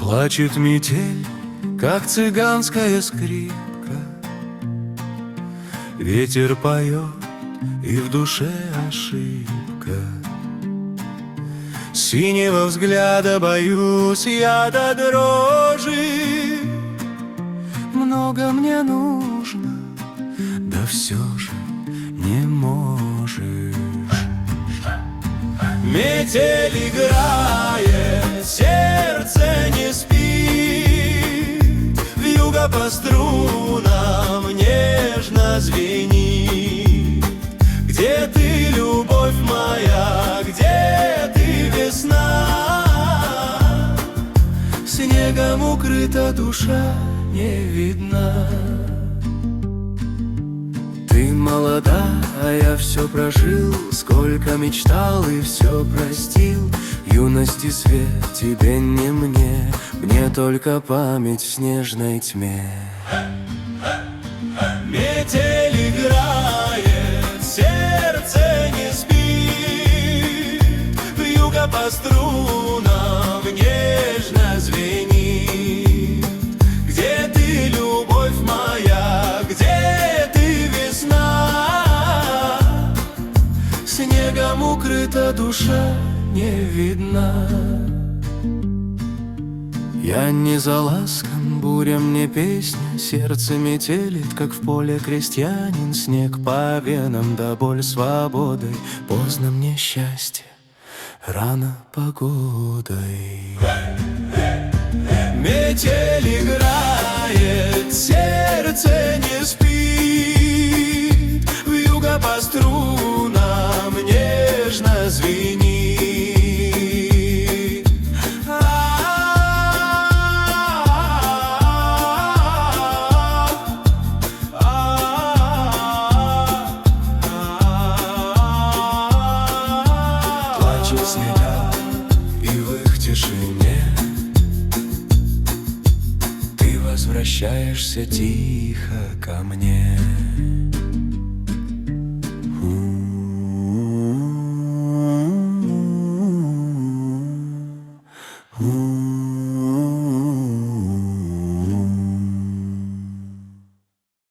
Плачет метель, как цыганская скрипка. Ветер поет, и в душе ошибка. Синего взгляда боюсь я до дрожи. Много мне нужно, да все же не можешь. Метель играет, сердце не спит, вьюга по струнам нежно звенит. Где ты, любовь моя, где ты, весна? Снегом укрыта душа, не видна. Ты молода, а я все прожил, сколько мечтал и все простил. Юности свет тебе не мне, мне только память в снежной тьме. Метель играет, сердце не спит, вьюга по струнам нежно звенит. Где ты, любовь моя, где ты, весна? Снегом укрыта душа, не видна. Я не за ласком, буря мне песня, сердце метелит, как в поле крестьянин. Снег по венам, да боль свободой, поздно мне счастье, рано погодой. Метель играет, сердце не спит, вьюга по струнам нежно звенит. Плачет снега, и в их тишине ты возвращаешься тихо ко мне.